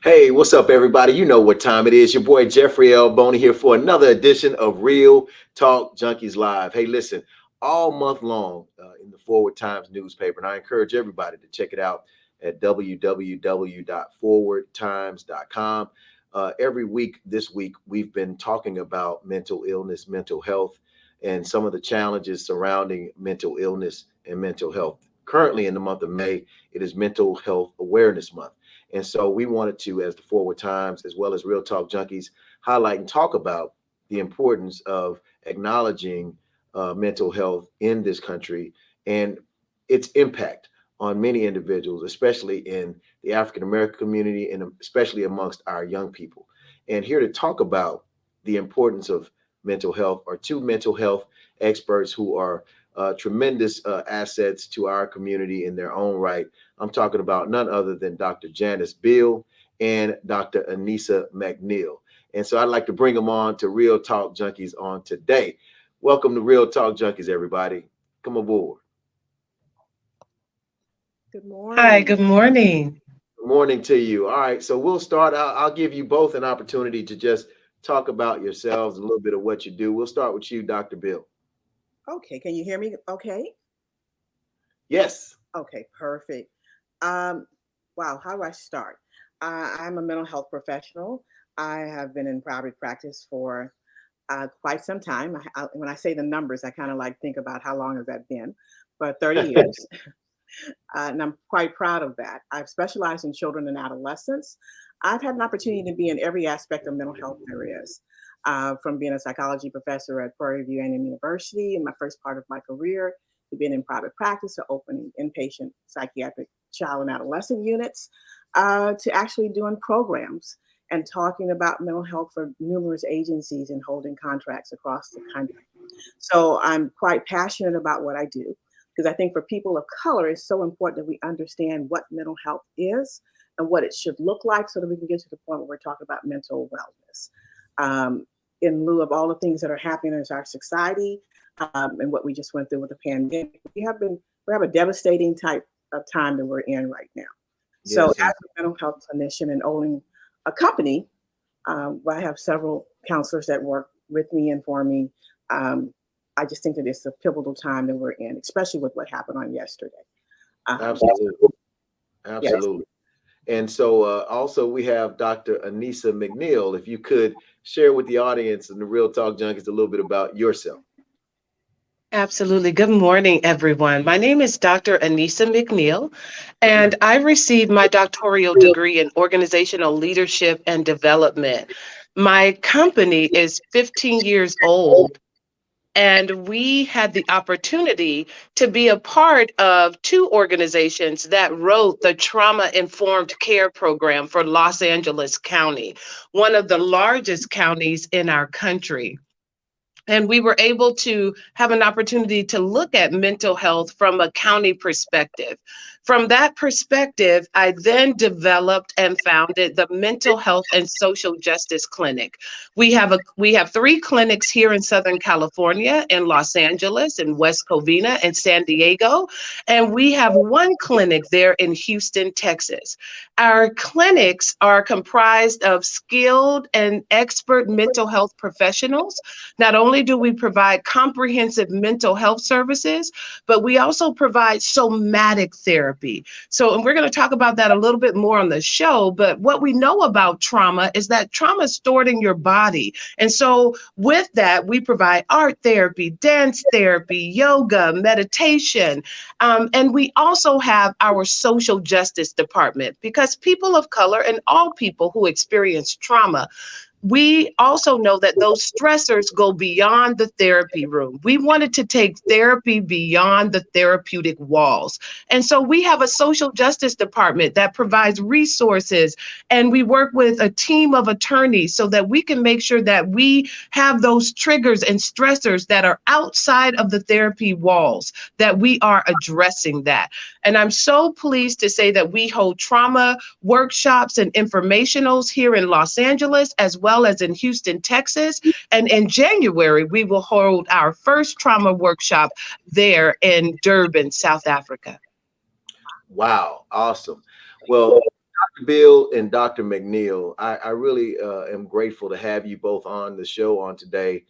Hey, what's up, everybody? You know what time it is. Your boy Jeffrey L. Boney here for another edition of Real Talk Junkies Live. Hey, listen, all month long in the Forward Times newspaper, and I encourage everybody to check it out at www.forwardtimes.com. Every week this week, we've been talking about mental illness, mental health, and some of the challenges surrounding mental illness and mental health. Currently, in the month of May, it is Mental Health Awareness Month. And so we wanted to, as the Forward Times, as well as Real Talk Junkies, highlight and talk about the importance of acknowledging mental health in this country and its impact on many individuals, especially in the African American community and especially amongst our young people. And here to talk about the importance of mental health are two mental health experts who are tremendous assets to our community in their own right. I'm talking about none other than Dr. Janice Beal and Dr. Anissa McNeil. And so I'd like to bring them on to Real Talk Junkies on today. Welcome to Real Talk Junkies, everybody. Come aboard. Good Hi, morning. good morning. Good morning to you. All right, so we'll start. I'll give you both an opportunity to just talk about yourselves, a little bit of what you do. We'll start with you, Dr. Bill. Okay, can you hear me? Okay. Yes. Okay, perfect. Um, wow, how do I start? I'm a mental health professional. I have been in private practice for quite some time. When I say the numbers, I kind of like think about how long has that been, but 30 years. And I'm quite proud of that. I've specialized in children and adolescents. I've had an opportunity to be in every aspect of mental health there is, from being a psychology professor at Prairie View A&M University in my first part of my career, to being in private practice, to opening inpatient psychiatric child and adolescent units, to actually doing programs and talking about mental health for numerous agencies and holding contracts across the country. So I'm quite passionate about what I do because I think for people of color, it's so important that we understand what mental health is and what it should look like so that we can get to the point where we're talking about mental wellness. Um, in lieu of all the things that are happening in our society and what we just went through with the pandemic, we have a devastating type of time that we're in right now. So, as Yes. a mental health clinician and owning a company, I have several counselors that work with me and for me. Um, I just think that it's a pivotal time that we're in, especially with what happened on yesterday. Yes, Absolutely. yes. Absolutely. And so also we have Dr. Anissa McNeil. If you could share with the audience and the Real Talk Junkies a little bit about yourself. Absolutely. Good morning, everyone. My name is Dr. Anissa McNeil, and I received my doctoral degree in organizational leadership and development. My company is 15 years old, and we had the opportunity to be a part of two organizations that wrote the Trauma Informed Care Program for Los Angeles County, one of the largest counties in our country. And we were able to have an opportunity to look at mental health from a county perspective. From that perspective, I then developed and founded the Mental Health and Social Justice Clinic. We have three clinics here in Southern California, in Los Angeles, in West Covina, and San Diego, and we have one clinic there in Houston, Texas. Our clinics are comprised of skilled and expert mental health professionals. Not only do we provide comprehensive mental health services, but we also provide somatic therapy. So, and we're going to talk about that a little bit more on the show. But what we know about trauma is that trauma is stored in your body. And so, with that, we provide art therapy, dance therapy, yoga, meditation. And we also have our social justice department because people of color and all people who experience trauma, we also know that those stressors go beyond the therapy room. We wanted to take therapy beyond the therapeutic walls. And so we have a social justice department that provides resources, and we work with a team of attorneys so that we can make sure that we have those triggers and stressors that are outside of the therapy walls, that we are addressing that. And I'm so pleased to say that we hold trauma workshops and informationals here in Los Angeles, as well as in Houston, Texas. And in January, we will hold our first trauma workshop there in Durban, South Africa. Wow. Awesome. Well, Dr. Beal and Dr. McNeil, I really am grateful to have you both on the show on today.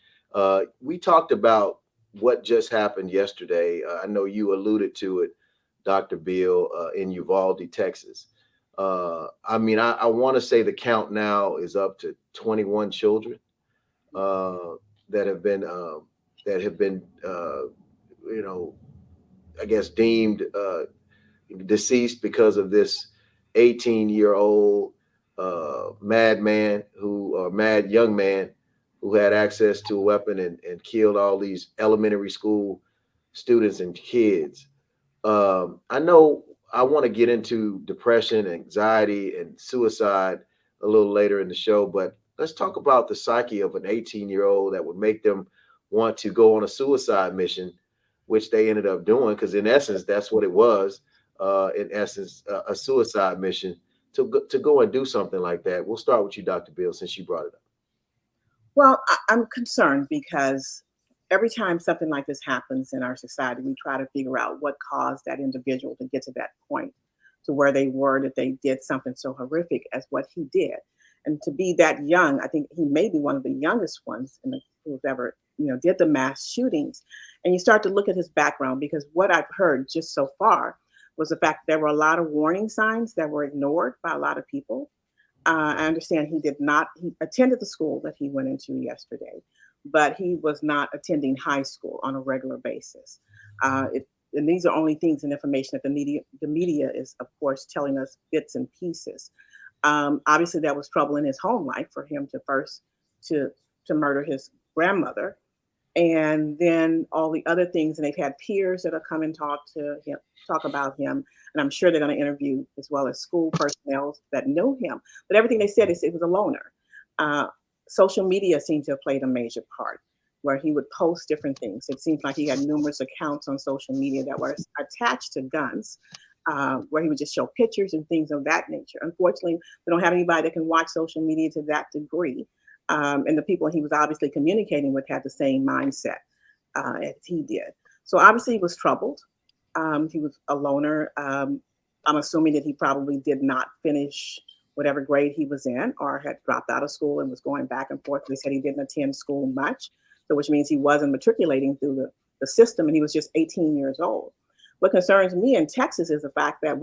We talked about what just happened yesterday. I know you alluded to it, Dr. Beal, in Uvalde, Texas. I want to say the count now is up to 21 children uh, that have been you know, I guess deemed deceased because of this 18-year-old madman who, or mad young man who had access to a weapon and killed all these elementary school students and kids. I know I want to get into depression, anxiety, and suicide a little later in the show, but let's talk about the psyche of an 18-year-old that would make them want to go on a suicide mission, which they ended up doing, because in essence, that's what it was. In essence, a suicide mission to go and do something like that. We'll start with you, Dr. Bill, since you brought it up. Well, I'm concerned because every time something like this happens in our society, we try to figure out what caused that individual to get to that point, to where they were, that they did something so horrific as what he did. And to be that young, I think he may be one of the youngest ones who've ever, did the mass shootings. And you start to look at his background, because what I've heard just so far was the fact that there were a lot of warning signs that were ignored by a lot of people. I understand he attended the school that he went into yesterday, but he was not attending high school on a regular basis. And these are only things and information that the media is, of course, telling us bits and pieces. Obviously, there was trouble in his home life for him to murder his grandmother, and then all the other things. And they've had peers that have come and talk about him, and I'm sure they're going to interview as well as school personnel that know him. But everything they said is it was a loner. Social media seemed to have played a major part, where he would post different things. It seems like he had numerous accounts on social media that were attached to guns, where he would just show pictures and things of that nature. Unfortunately, we don't have anybody that can watch social media to that degree. And the people he was obviously communicating with had the same mindset as he did. So obviously he was troubled. He was a loner. I'm assuming that he probably did not finish whatever grade he was in, or had dropped out of school and was going back and forth. They said he didn't attend school much, so which means he wasn't matriculating through the system, and he was just 18 years old. What concerns me in Texas is the fact that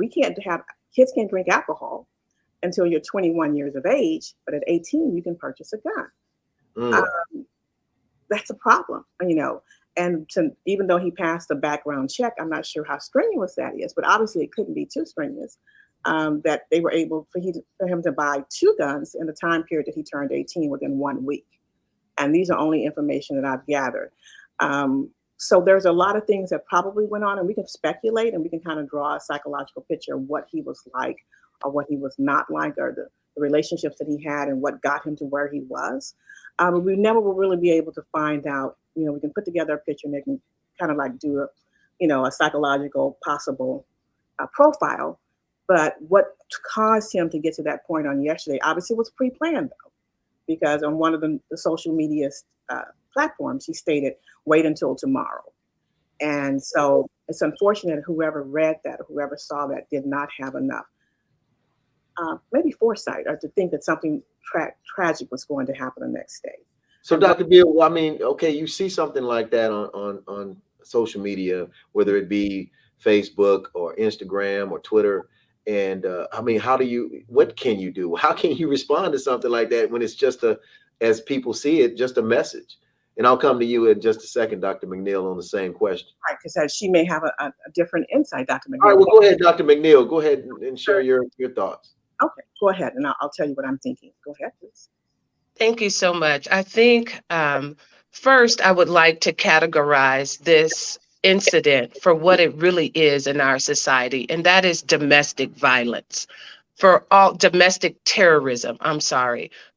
kids can't drink alcohol until you're 21 years of age, but at 18 you can purchase a gun. Mm. That's a problem, And even though he passed the background check, I'm not sure how strenuous that is, but obviously it couldn't be too strenuous. That they were able for him to buy 2 guns in the time period that he turned 18 within 1 week. And these are only information that I've gathered. So there's a lot of things that probably went on, and we can speculate and we can kind of draw a psychological picture of what he was like or what he was not like, or the relationships that he had and what got him to where he was. But we never will really be able to find out. We can put together a picture and they can kind of like do a psychological possible profile. But what caused him to get to that point on yesterday obviously was pre-planned, though, because on one of the social media platforms, he stated, "Wait until tomorrow." And so it's unfortunate whoever read that, or whoever saw that, did not have enough maybe foresight, or to think that something tragic was going to happen the next day. So, Dr. Bill, okay, you see something like that on social media, whether it be Facebook or Instagram or Twitter, and what can you do? How can you respond to something like that when it's just as people see it, just a message? And I'll come to you in just a second, Dr. McNeil, on the same question. Right, because she may have a different insight, Dr. McNeil. All right, well, go ahead, Dr. McNeil. Go ahead and share your thoughts. Okay, go ahead, and I'll tell you what I'm thinking. Go ahead, please. Thank you so much. I think first I would like to categorize this incident for what it really is in our society, and that is domestic violence. For all domestic terrorism,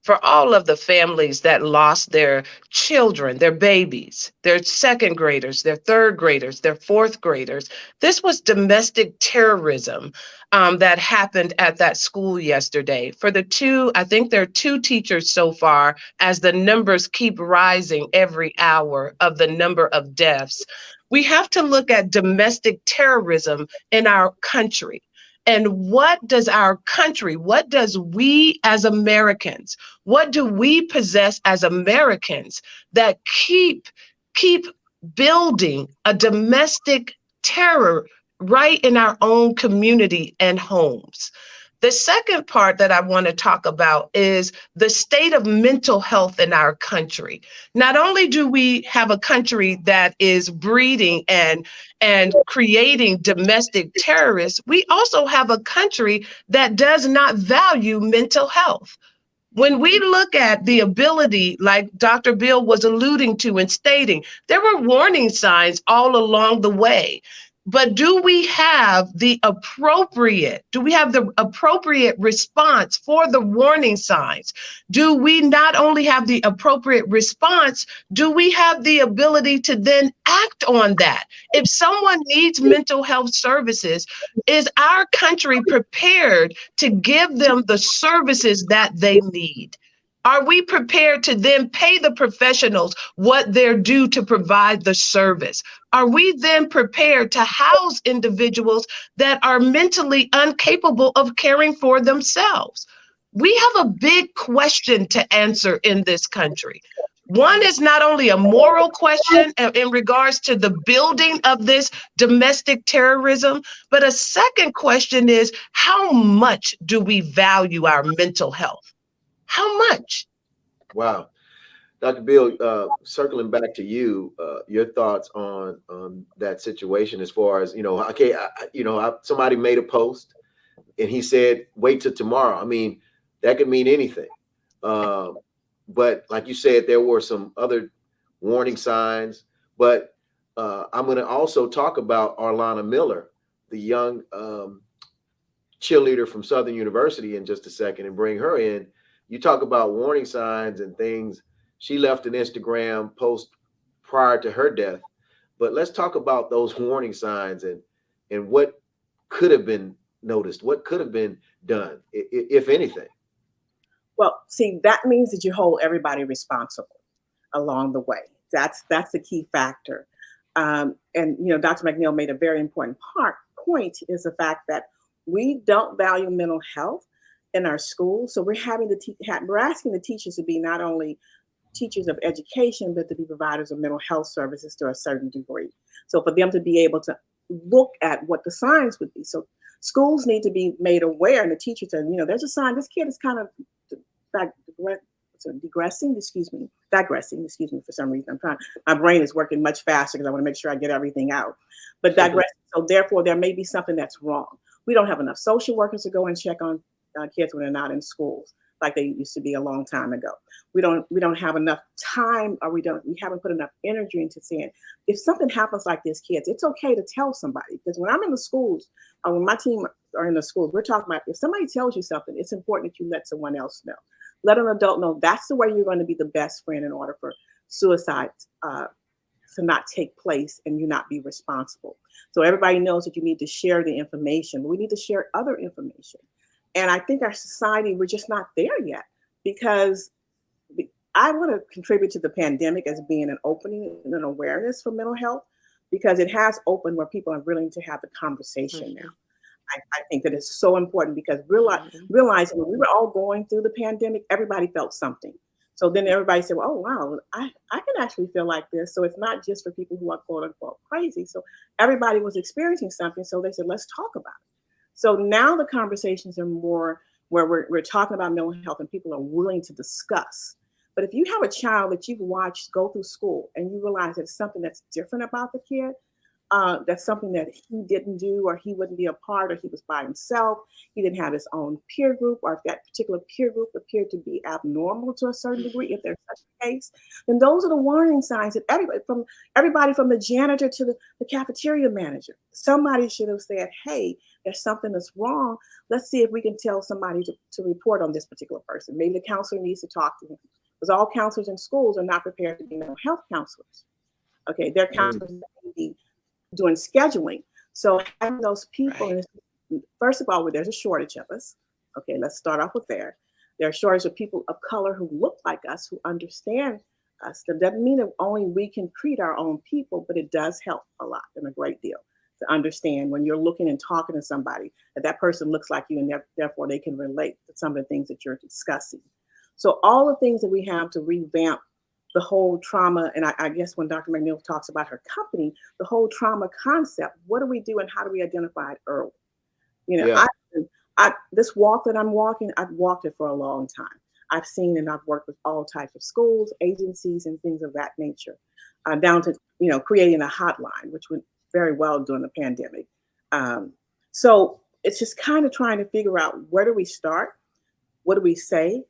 for all of the families that lost their children, their babies, their second graders, their third graders, their fourth graders. This was domestic terrorism that happened at that school yesterday. I think there are 2 teachers so far, as the numbers keep rising every hour of the number of deaths. We have to look at domestic terrorism in our country. And what does our country, what does we as Americans, what do we possess as Americans that keep building a domestic terror right in our own community and homes? The second part that I want to talk about is the state of mental health in our country. Not only do we have a country that is breeding and creating domestic terrorists, we also have a country that does not value mental health. When we look at the ability, like Dr. Beal was alluding to and stating, there were warning signs all along the way. But do we have the appropriate response for the warning signs? Do we not only have the appropriate response, do we have the ability to then act on that? If someone needs mental health services, is our country prepared to give them the services that they need? Are we prepared to then pay the professionals what they're due to provide the service? Are we then prepared to house individuals that are mentally incapable of caring for themselves? We have a big question to answer in this country. One is not only a moral question in regards to the building of this domestic terrorism, but a second question is, how much do we value our mental health? How much? Wow. Dr. Bill, circling back to you, your thoughts on that situation as far as, okay, somebody made a post and he said, wait till tomorrow. I mean, that could mean anything. But like you said, there were some other warning signs. But I'm going to also talk about Arlana Miller, the young cheerleader from Southern University, in just a second and bring her in. You talk about warning signs and things. She left an Instagram post prior to her death. But let's talk about those warning signs and what could have been noticed, what could have been done, if anything. Well, see, that means that you hold everybody responsible along the way. That's the key factor. And Dr. McNeil made a very important point is the fact that we don't value mental health in our schools. So we're we're asking the teachers to be not only teachers of education, but to be providers of mental health services to a certain degree. So for them to be able to look at what the signs would be. So schools need to be made aware, and the teachers say, there's a sign, this kid is kind of digressing for some reason. My brain is working much faster because I want to make sure I get everything out. But digressing, so therefore there may be something that's wrong. We don't have enough social workers to go and check on kids when they're not in schools like they used to be a long time ago. We don't have enough time, or we haven't put enough energy into saying, if something happens like this, kids, it's okay to tell somebody. Because when I'm in the schools, or when my team are in the schools, we're talking about, if somebody tells you something, it's important that you let someone else know. Let an adult know that's the way you're going to be the best friend in order for suicide to not take place and you not be responsible. So everybody knows that you need to share the information, but we need to share other information. And I think our society, we're just not there yet, because I want to contribute to the pandemic as being an opening and an awareness for mental health, because it has opened where people are willing to have the conversation now. I think that it's so important, because realizing when we were all going through the pandemic, everybody felt something. So then everybody said, well, oh, wow, I can actually feel like this. So it's not just for people who are quote unquote crazy. So everybody was experiencing something. So they said, let's talk about it. So now the conversations are more where we're talking about mental health and people are willing to discuss. But if you have a child that you've watched go through school and you realize that it's something that's different about the kid, that's something that he didn't do, or he wouldn't be a part, or he was by himself, he didn't have his own peer group, or if that particular peer group appeared to be abnormal to a certain degree, if there's such a case, then those are the warning signs that everybody from the janitor to the cafeteria manager, somebody should have said, hey, there's something that's wrong. Let's see if we can tell somebody to report on this particular person. Maybe the counselor needs to talk to him, because all counselors in schools are not prepared to be mental health counselors. Okay, they're counselors that may be doing scheduling. So having those people, right. First of all, there's a shortage of us. Okay, let's start off with there. There are shortage of people of color who look like us, who understand us. That doesn't mean that only we can treat our own people, but it does help a lot and a great deal. to understand when you're looking and talking to somebody that that person looks like you, and therefore they can relate to some of the things that you're discussing. So all the things that we have to revamp the whole trauma, and I guess when Dr. McNeil talks about her company, the whole trauma concept, what do we do and how do we identify it early? You know, Yeah. this walk that I'm walking, I've walked it for a long time. I've seen and I've worked with all types of schools, agencies, and things of that nature, down to creating a hotline, which went very well during the pandemic. So it's just kind of trying to figure out, where do we start, what do we say,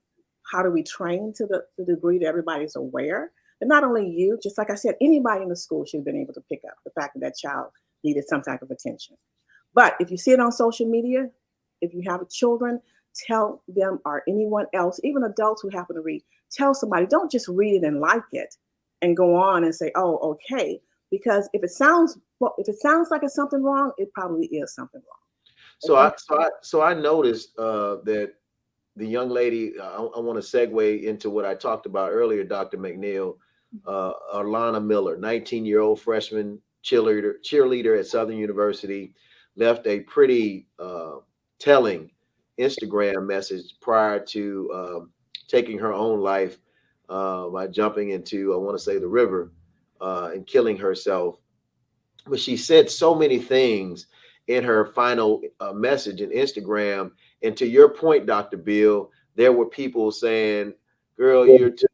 how do we train to the degree that everybody's aware. And not only you, just like I said, anybody in the school should have been able to pick up the fact that that child needed some type of attention. But if you see it on social media, if you have children, tell them, or anyone else, even adults who happen to read, tell somebody. Don't just read it and like it and go on and say, oh, okay. Because if it sounds like it's something wrong, it probably is something wrong. Okay? So I noticed that the young lady, I want to segue into what I talked about earlier, Dr. McNeil, Alana Miller, 19-year-old freshman cheerleader at Southern University, left a pretty telling Instagram message prior to taking her own life by jumping into, I want to say, the river and killing herself. But she said so many things in her final message in Instagram. And to your point, Dr. Beal, there were people saying, girl, you're too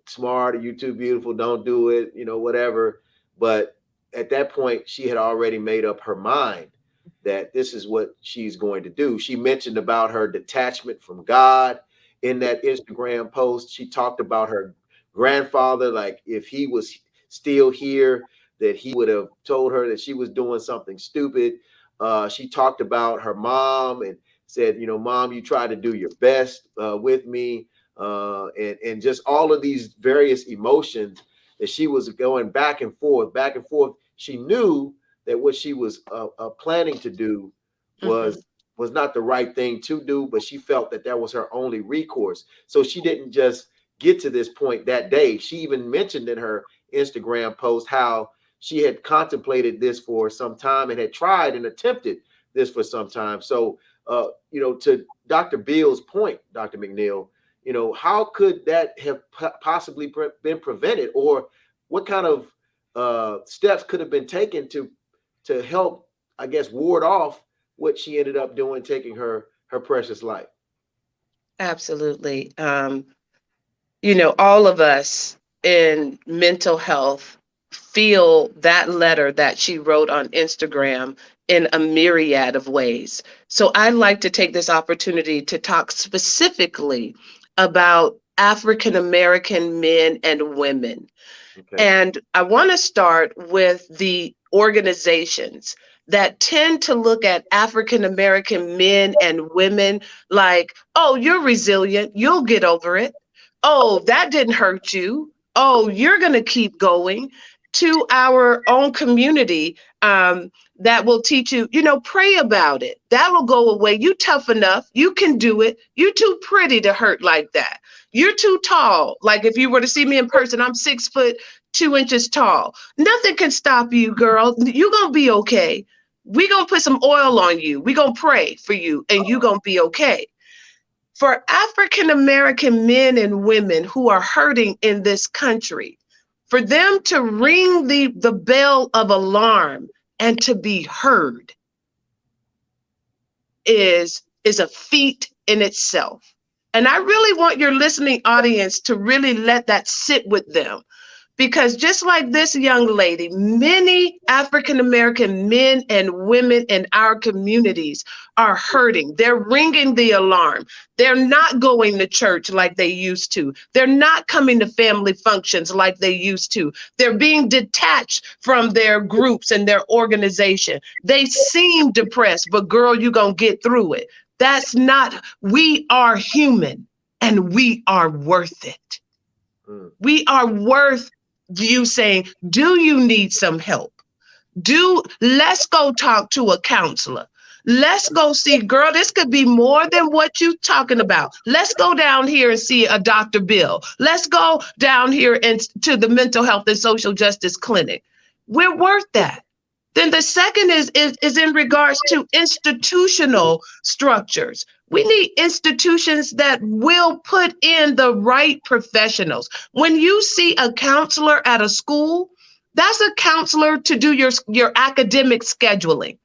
smart, or you're too beautiful, don't do it, whatever. But at that point, she had already made up her mind that this is what she's going to do. She mentioned about her detachment from God in that Instagram post. She talked about her grandfather, like if he was still here, that he would have told her that she was doing something stupid. She talked about her mom and said, Mom, you tried to do your best with me. And just all of these various emotions that she was going back and forth, back and forth. She knew that what she was planning to do was not the right thing to do, but she felt that that was her only recourse. So she didn't just get to this point that day. She even mentioned in her Instagram post how she had contemplated this for some time and had tried and attempted this for some time. So, to Dr. Beal's point, Dr. McNeil, how could that have possibly been prevented, or what kind of steps could have been taken to help, I guess, ward off what she ended up doing, taking her precious life? Absolutely. All of us in mental health feel that letter that she wrote on Instagram in a myriad of ways. So I'd like to take this opportunity to talk specifically about African American men and women. Okay. And I want to start with the organizations that tend to look at African American men and women like, oh, you're resilient, you'll get over it. Oh, that didn't hurt you. Oh, you're going to keep going. To our own community, that will teach you, pray about it. That will go away. You tough enough. You can do it. You too pretty to hurt like that. You're too tall. Like if you were to see me in person, I'm 6'2" tall. Nothing can stop you, girl. You're going to be okay. We're going to put some oil on you. We're going to pray for you and you're going to be okay. For African American men and women who are hurting in this country, for them to ring the bell of alarm and to be heard is a feat in itself. And I really want your listening audience to really let that sit with them. Because just like this young lady, many African American men and women in our communities are hurting. They're ringing the alarm. They're not going to church like they used to. They're not coming to family functions like they used to. They're being detached from their groups and their organization. They seem depressed, but girl, you're going to get through it. That's not, we are human and we are worth it. We are worth you saying, do you need some help? Let's go talk to a counselor. Let's go see, girl, this could be more than what you're talking about. Let's go down here and see a Dr. Bill. Let's go down here and to the mental health and social justice clinic. We're worth that. Then the second is in regards to institutional structures. We need institutions that will put in the right professionals. When you see a counselor at a school, that's a counselor to do your academic scheduling.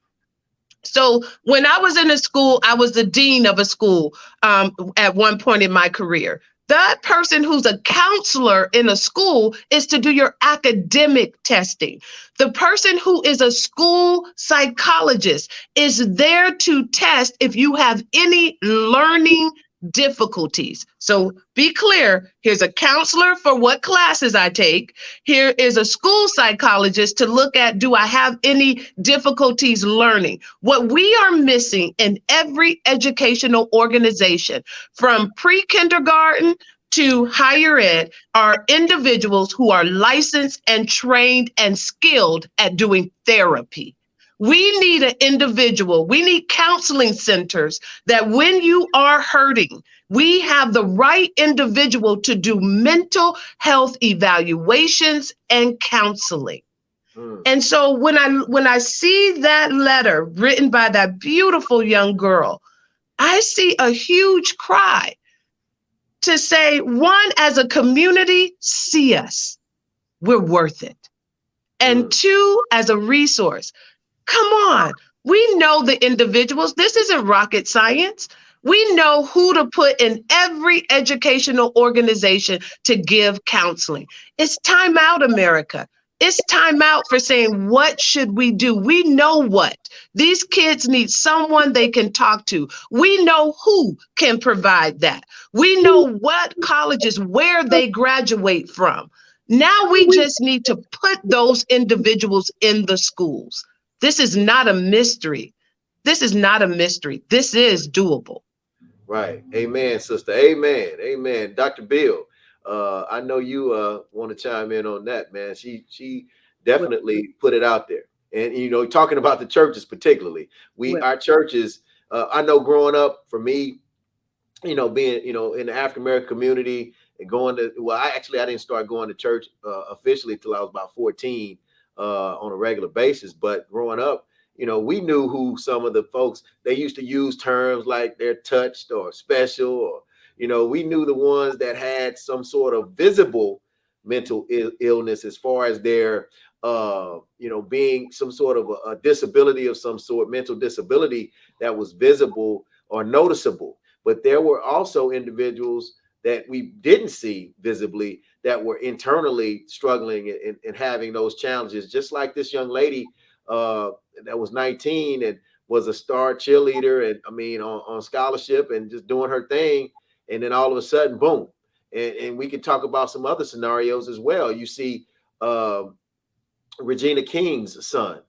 So when I was in a school, I was the dean of a school at one point in my career. That person who's a counselor in a school is to do your academic testing. The person who is a school psychologist is there to test if you have any learning difficulties. So be clear, here's a counselor for what classes I take. Here is a school psychologist to look at, do I have any difficulties learning? What we are missing in every educational organization, from pre-kindergarten to higher ed, are individuals who are licensed and trained and skilled at doing therapy. We need an individual, we need counseling centers that when you are hurting, we have the right individual to do mental health evaluations and counseling. Mm, And so when I see that letter written by that beautiful young girl, I see a huge cry to say, one, as a community, see us. We're worth it. And mm, two, as a resource, come on. We know the individuals. This isn't rocket science. We know who to put in every educational organization to give counseling. It's time out, America. It's time out for saying, what should we do? We know what. These kids need someone they can talk to. We know who can provide that. We know what colleges, where they graduate from. Now we just need to put those individuals in the schools. This is not a mystery. This is not a mystery. This is doable. right. Amen, sister. Amen. Amen. Dr. Beal, I know you want to chime in on that, man. She Well, definitely put it out there. And talking about the churches particularly, well, our churches, I know growing up for me, being, in the African American community and going to, well, I didn't start going to church officially till I was about 14 on a regular basis. But growing up, we knew who some of the folks, they used to use terms like they're touched or special, or, we knew the ones that had some sort of visible mental illness as far as their, being some sort of a disability of some sort, mental disability that was visible or noticeable. But there were also individuals that we didn't see visibly that were internally struggling and having those challenges, just like this young lady that was 19 and was a star cheerleader, and I mean on scholarship and just doing her thing. And then all of a sudden, boom. And we can talk about some other scenarios as well. You see uh, Regina King's son,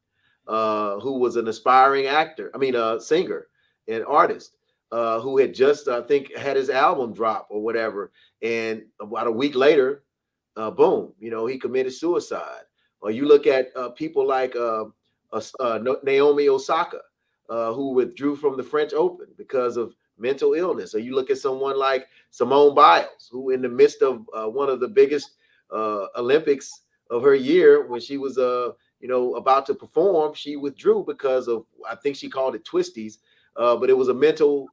who was an aspiring actor, singer and artist, who had just, I think, had his album drop or whatever. And about a week later, boom, he committed suicide. Or you look at people like Naomi Osaka, who withdrew from the French Open because of mental illness. Or you look at someone like Simone Biles, who in the midst of one of the biggest Olympics of her year, when she was about to perform, she withdrew because of, I think she called it twisties, but it was a mental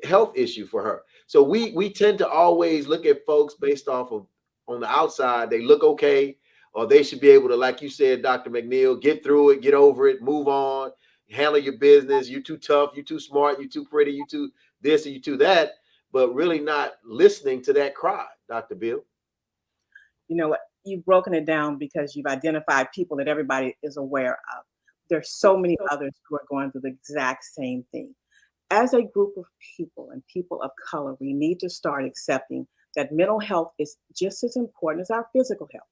health issue for her. So we tend to always look at folks based off of, on the outside, they look okay, or they should be able to, like you said, Dr. McNeil, get through it, get over it, move on, handle your business. You're too tough, you're too smart, you're too pretty, you too this, or you too that, but really not listening to that cry, Dr. Bill. you know what? You've broken it down because you've identified people that everybody is aware of. There's so many others who are going through the exact same thing. As a group of people and people of color, we need to start accepting that mental health is just as important as our physical health.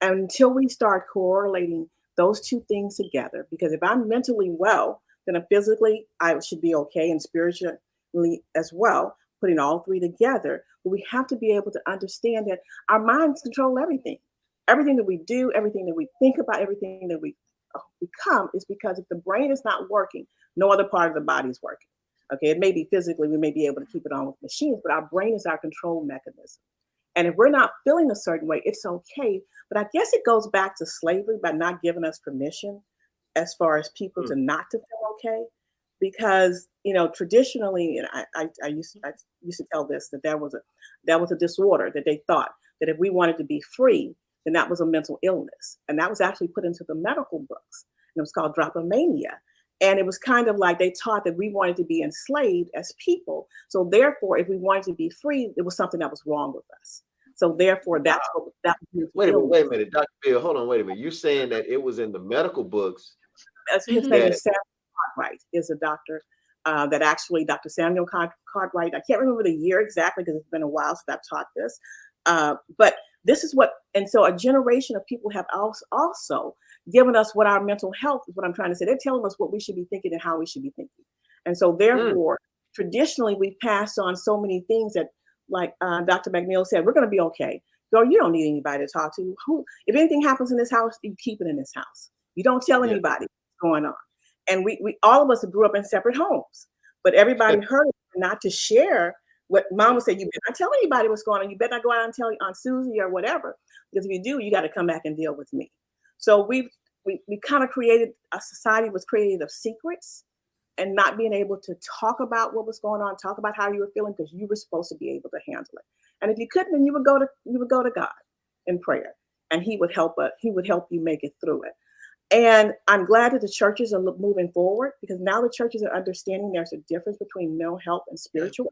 And until we start correlating those two things together, because if I'm mentally well, then physically I should be okay, and spiritually as well, putting all three together. But we have to be able to understand that our minds control everything. Everything that we do, everything that we think about, everything that we become is because if the brain is not working, no other part of the body is working. Okay, it may be physically, we may be able to keep it on with machines, but our brain is our control mechanism. And if we're not feeling a certain way, it's okay. But I guess it goes back to slavery by not giving us permission as far as people to not to feel okay, because traditionally, and I used to tell this, that that was a disorder, that they thought that if we wanted to be free, then that was a mental illness, and that was actually put into the medical books, and it was called dropomania. And it was kind of like they taught that we wanted to be enslaved as people. So therefore, if we wanted to be free, it was something that was wrong with us. So therefore, that's what that was. Wait a minute, Dr. Bill, hold on, wait a minute. You're saying that it was in the medical books His name that is Samuel Cartwright, is a doctor that actually, Dr. Samuel Cartwright, I can't remember the year exactly because it's been a while since I've taught this. But this is what, and so a generation of people have also given us what our mental health is, what I'm trying to say. They're telling us what we should be thinking and how we should be thinking. And so therefore, traditionally, we've passed on so many things that, like Dr. McNeil said, we're going to be okay. Girl, you don't need anybody to talk to. If anything happens in this house, you keep it in this house. You don't tell anybody what's going on. And we all of us grew up in separate homes, but everybody heard not to share what Mama said. You better not tell anybody what's going on. You better not go out and tell Aunt Susie or whatever, because if you do, you got to come back and deal with me. So we kind of created a society was created of secrets and not being able to talk about what was going on, talk about how you were feeling, because you were supposed to be able to handle it. And if you couldn't, then you would go to God in prayer, and He would help you make it through it. And I'm glad that the churches are moving forward, because now the churches are understanding there's a difference between mental health and spiritual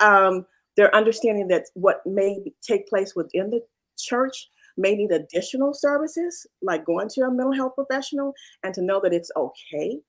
health. They're understanding that what may take place within the church may need additional services, like going to a mental health professional, and to know that it's okay.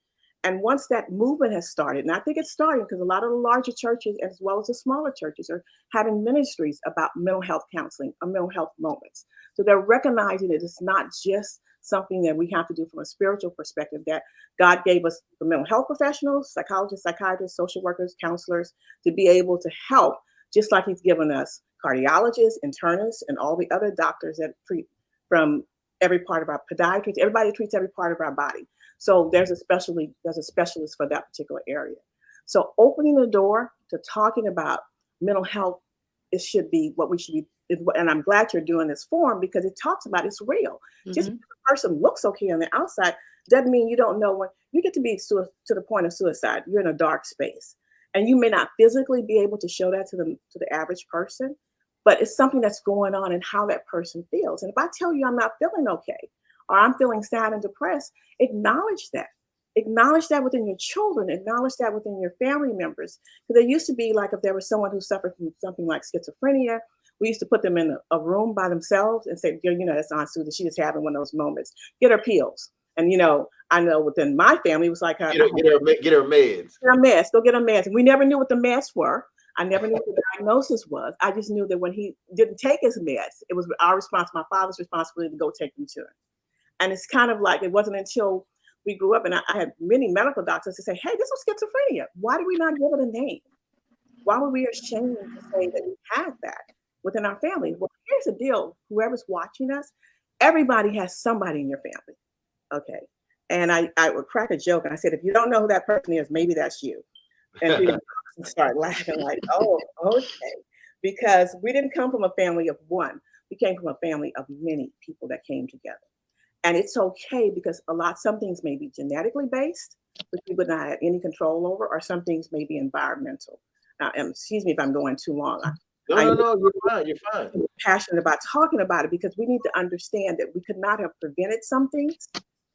And once that movement has started, and I think it's starting because a lot of the larger churches, as well as the smaller churches, are having ministries about mental health counseling or mental health moments. So they're recognizing that it's not just something that we have to do from a spiritual perspective, that God gave us the mental health professionals, psychologists, psychiatrists, social workers, counselors, to be able to help, just like He's given us cardiologists, internists, and all the other doctors that treat from every part of our podiatrists. Everybody treats every part of our body. So there's a specialist for that particular area. So opening the door to talking about mental health, it should be what we should be. And I'm glad you're doing this forum, because it talks about it's real. Just because a person looks okay on the outside doesn't mean you don't know when you get to be to the point of suicide. You're in a dark space, and you may not physically be able to show that to the average person, but it's something that's going on in how that person feels. And if I tell you I'm not feeling okay, or I'm feeling sad and depressed, acknowledge that. Acknowledge that within your children, acknowledge that within your family members. Because there used to be, like, if there was someone who suffered from something like schizophrenia, we used to put them in a room by themselves and say, that's Aunt Susan, she just having one of those moments. Get her pills. And, I know within my family, it was like, get her meds. Get her meds. Go get her meds. And we never knew what the meds were. I never knew what the diagnosis was. I just knew that when he didn't take his meds, it was our my father's responsibility to go take them to him. And it's kind of like, it wasn't until we grew up, and I had many medical doctors to say, hey, this was schizophrenia. Why do we not give it a name? Why were we ashamed to say that we had that within our family? Well, here's the deal. Whoever's watching us, everybody has somebody in your family. Okay. And I would crack a joke, and I said, if you don't know who that person is, maybe that's you. And people start laughing like, oh, okay. Because we didn't come from a family of one. We came from a family of many people that came together. And it's okay, because some things may be genetically based, which we would not have any control over, or some things may be environmental. Excuse me if I'm going too long. No, you're fine. You're fine. I'm passionate about talking about it, because we need to understand that we could not have prevented some things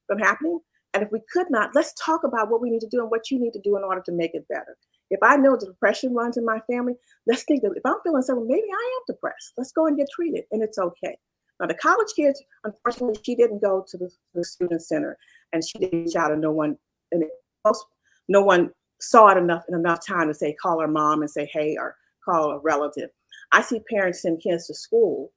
from happening. And if we could not, let's talk about what we need to do and what you need to do in order to make it better. If I know depression runs in my family, let's think that if I'm feeling something, maybe I am depressed. Let's go and get treated, and it's okay. Now, the college kids, unfortunately, she didn't go to the student center, and she didn't reach out, and no one saw it in enough time to say, call her mom and say, hey, or call a relative. I see parents send kids to school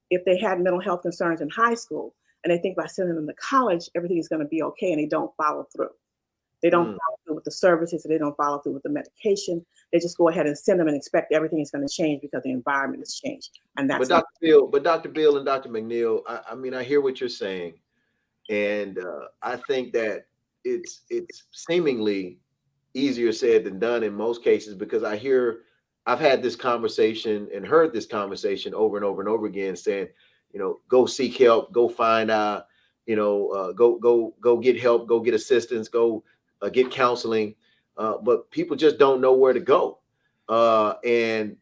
if they had mental health concerns in high school, and they think by sending them to college, everything is going to be okay, and they don't follow through. They don't follow through with the services, and they don't follow through with the medication. They just go ahead and send them and expect everything is going to change because the environment has changed. And that's Dr. Beal and Dr. McNeil, I mean, I hear what you're saying, and I think that it's seemingly easier said than done in most cases, because I've had this conversation and heard this conversation over and over and over again, saying, go seek help, go find go get help, go get assistance, go get counseling. But people just don't know where to go. And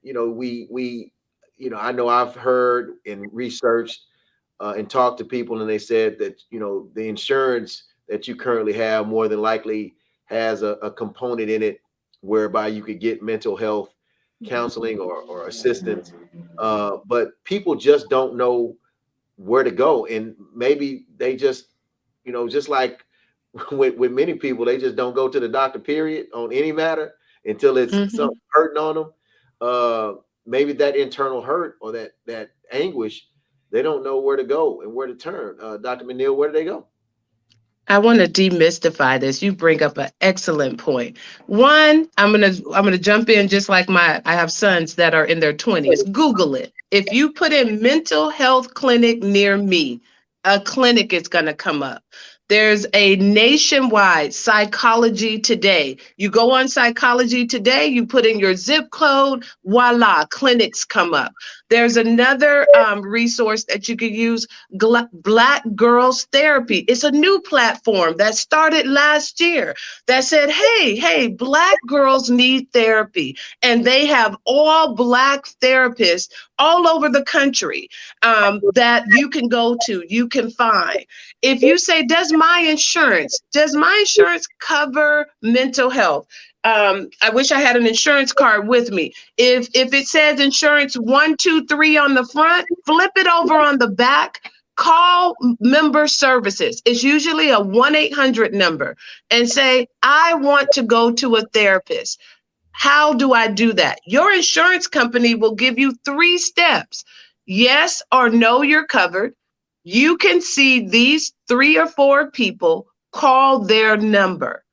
I know I've heard and researched and talked to people, and they said that the insurance that you currently have more than likely has a component in it whereby you could get mental health counseling or assistance. But people just don't know where to go, and maybe they just just like with many people, they just don't go to the doctor period on any matter until it's Mhm. something hurting on them. Maybe that internal hurt or that anguish, they don't know where to go and where to turn. Dr. McNeil, where do they go? I want to demystify this. You bring up an excellent point. One, I'm gonna jump in just like I have sons that are in their 20s. Google it. If you put in mental health clinic near me, a clinic is gonna come up. There's a nationwide Psychology Today. You go on Psychology Today, you put in your zip code, voila, clinics come up. There's another resource that you could use, Black Girls Therapy. It's a new platform that started last year that said, hey, Black girls need therapy. And they have all Black therapists all over the country that you can go to, you can find. If you say, does my insurance cover mental health? I wish I had an insurance card with me. If it says insurance 123 on the front, flip it over on the back. Call member services. It's usually a 1-800 number and say, I want to go to a therapist. How do I do that? Your insurance company will give you 3 steps. Yes or no, you're covered. You can see these 3 or 4 people, call their number.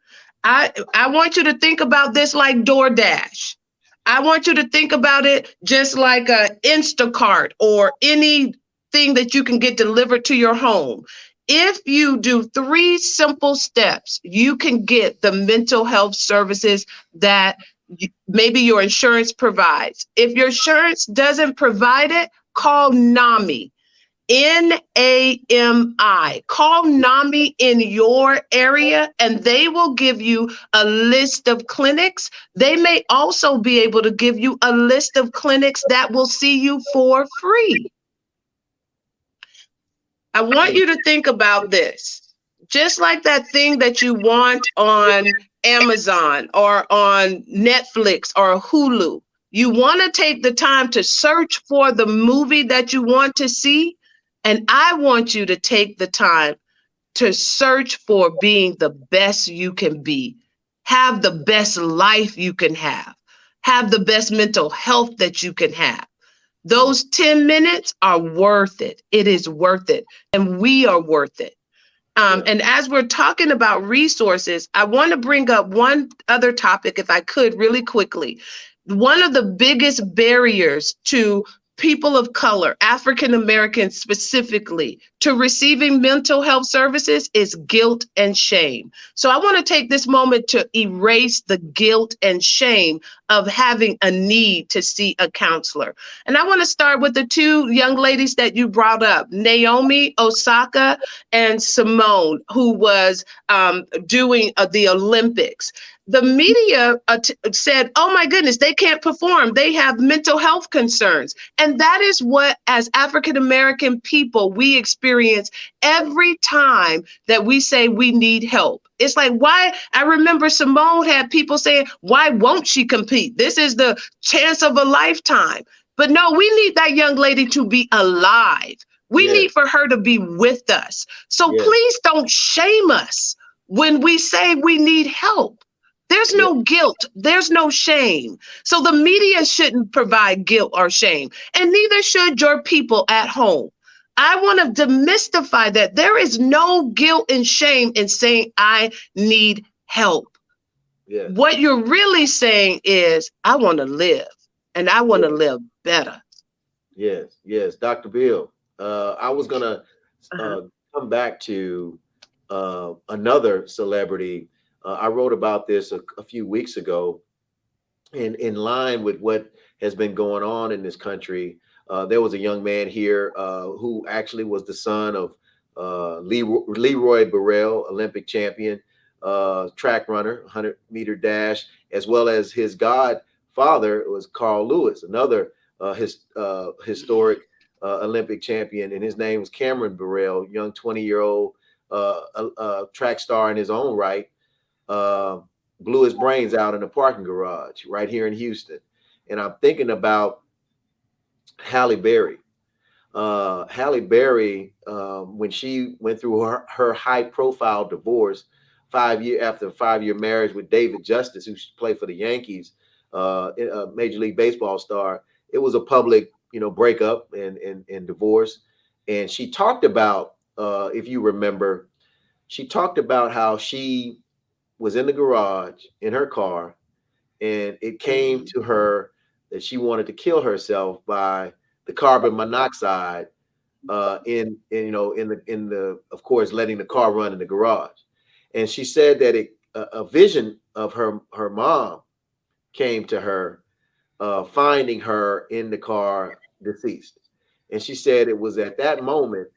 I want you to think about this like DoorDash. I want you to think about it just like a Instacart or anything that you can get delivered to your home. If you do 3 simple steps, you can get the mental health services that maybe your insurance provides. If your insurance doesn't provide it, call NAMI. NAMI. Call NAMI in your area and they will give you a list of clinics. They may also be able to give you a list of clinics that will see you for free. I want you to think about this. Just like that thing that you want on Amazon or on Netflix or Hulu, you want to take the time to search for the movie that you want to see. And I want you to take the time to search for being the best you can be, have the best life you can have the best mental health that you can have. Those 10 minutes are worth it. It is worth it. And we are worth it. Yeah. And as we're talking about resources, I want to bring up one other topic, if I could, really quickly. One of the biggest barriers to people of color, African Americans specifically, to receiving mental health services is guilt and shame. So I want to take this moment to erase the guilt and shame of having a need to see a counselor. And I want to start with the 2 young ladies that you brought up, Naomi Osaka and Simone, who was doing the Olympics. The media said, oh my goodness, they can't perform. They have mental health concerns. And that is what, as African American people, we experience every time that we say we need help. It's like, why? I remember Simone had people saying, why won't she compete? This is the chance of a lifetime. But no, we need that young lady to be alive. We Yes. need for her to be with us. So Yes. please don't shame us when we say we need help. There's no guilt. There's no shame. So the media shouldn't provide guilt or shame, and neither should your people at home. I want to demystify that there is no guilt and shame in saying I need help. Yes. What you're really saying is I want to live and I want to live better. Yes. Yes. Dr. Beal, I was gonna Uh-huh. come back to another celebrity. I wrote about this a few weeks ago, in line with what has been going on in this country. There was a young man here who actually was the son of Leroy Burrell, Olympic champion, track runner, 100-meter dash, as well as his godfather was Carl Lewis, another historic Olympic champion, and his name was Cameron Burrell, young 20-year-old track star in his own right. Blew his brains out in a parking garage right here in Houston. And I'm thinking about Halle Berry. Halle Berry, when she went through her high-profile divorce, 5 year after a 5-year marriage with David Justice, who played for the Yankees, a Major League Baseball star, it was a public, breakup and divorce. And she talked about, if you remember, she talked about how she was in the garage in her car, and it came to her that she wanted to kill herself by the carbon monoxide in the of course letting the car run in the garage. And she said that a vision of her mom came to her, finding her in the car deceased. And she said it was at that moment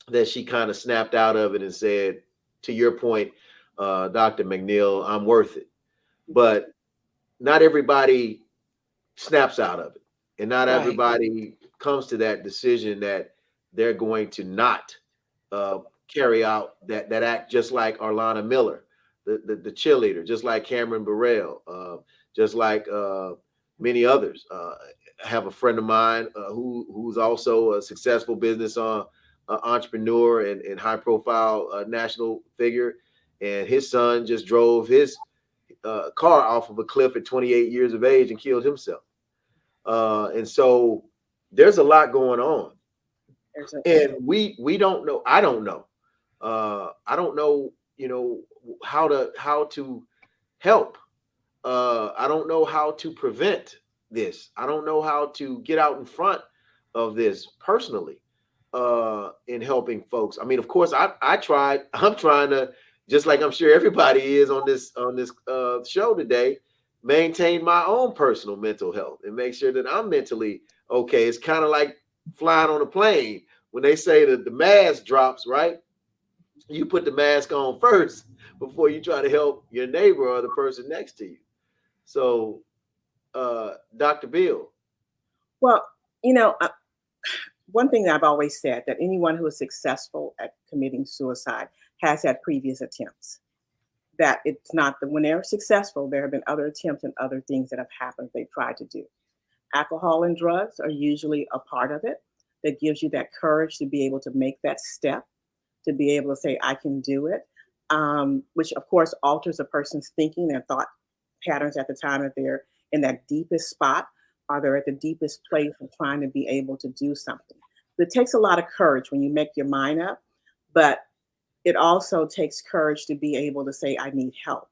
that she kind of snapped out of it and said, to your point, Dr. McNeil, I'm worth it. But not everybody snaps out of it. And not Right. everybody comes to that decision that they're going to not uh, carry out that act, just like Arlana Miller, the cheerleader, just like Cameron Burrell, just like many others. I have a friend of mine who's also a successful business entrepreneur and high profile national figure. And his son just drove his car off of a cliff at 28 years of age and killed himself. And so there's a lot going on, and we don't know. I don't know. I don't know. How to help. I don't know how to prevent this. I don't know how to get out in front of this personally in helping folks. I mean, of course, I tried. I'm trying to, just like I'm sure everybody is on this show today, maintain my own personal mental health and make sure that I'm mentally okay. It's kind of like flying on a plane. When they say that the mask drops, right? You put the mask on first before you try to help your neighbor or the person next to you. So, Dr. Beal. Well, you know, one thing that I've always said, that anyone who is successful at committing suicide has had previous attempts. That it's not that when they're successful, there have been other attempts and other things that have happened they've tried to do. Alcohol and drugs are usually a part of it that gives you that courage to be able to make that step, to be able to say, I can do it, which of course alters a person's thinking, their thought patterns at the time that they're in that deepest spot, or they're at the deepest place of trying to be able to do something. It takes a lot of courage when you make your mind up, but it also takes courage to be able to say, I need help.